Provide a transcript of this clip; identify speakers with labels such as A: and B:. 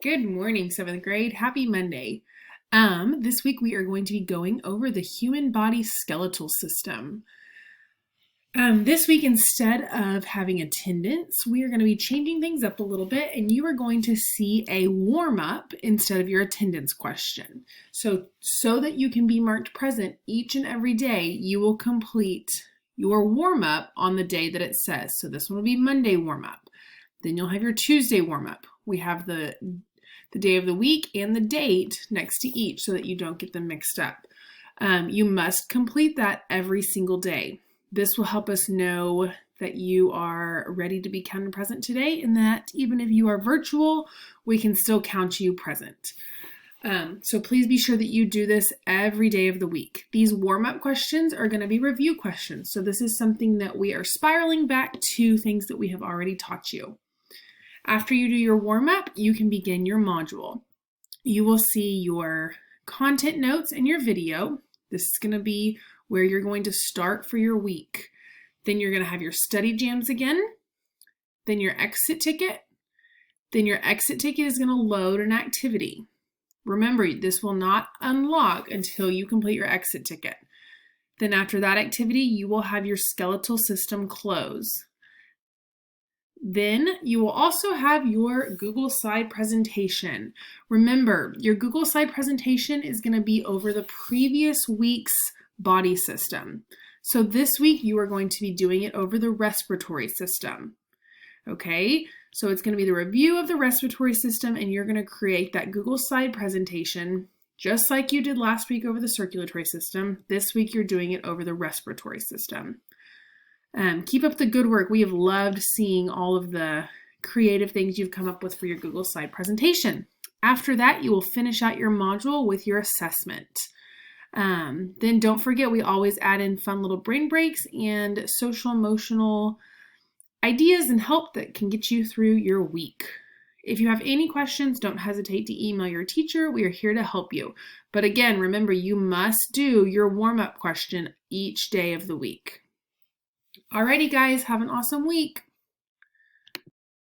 A: Good morning, seventh grade. Happy Monday. This week we are going to be going over the human body skeletal system. This week, instead of having attendance, we are going to be changing things up a little bit, and you are going to see a warm-up instead of your attendance question. So that you can be marked present each and every day, you will complete your warm-up on the day that it says. So this one will be Monday warm-up. Then you'll have your Tuesday warm-up. We have the day of the week and the date next to each so that you don't get them mixed up. You must complete that every single day. This will help us know that you are ready to be counted present today, and that even if you are virtual, we can still count you present. So please be sure that you do this every day of the week. These warm-up questions are going to be review questions. So this is something that we are spiraling back to things that we have already taught you. After you do your warm-up, you can begin your module. You will see your content notes and your video. This is going to be where you're going to start for your week. Then you're going to have your study jams again, then your exit ticket. Then your exit ticket is going to load an activity. Remember, this will not unlock until you complete your exit ticket. Then after that activity, you will have your skeletal system close. Then you will also have your Google slide presentation. Remember, your Google slide presentation is going to be over the previous week's body system. So this week you are going to be doing it over the respiratory system. Okay, so it's going to be the review of the respiratory system, and you're going to create that Google slide presentation just like you did last week over the circulatory system. This week you're doing it over the respiratory system. Keep up the good work. We have loved seeing all of the creative things you've come up with for your Google slide presentation. After that, you will finish out your module with your assessment. Then don't forget, we always add in fun little brain breaks and social emotional ideas and help that can get you through your week. If you have any questions, don't hesitate to email your teacher. We are here to help you. But again, remember, you must do your warm-up question each day of the week. Alrighty, guys, have an awesome week.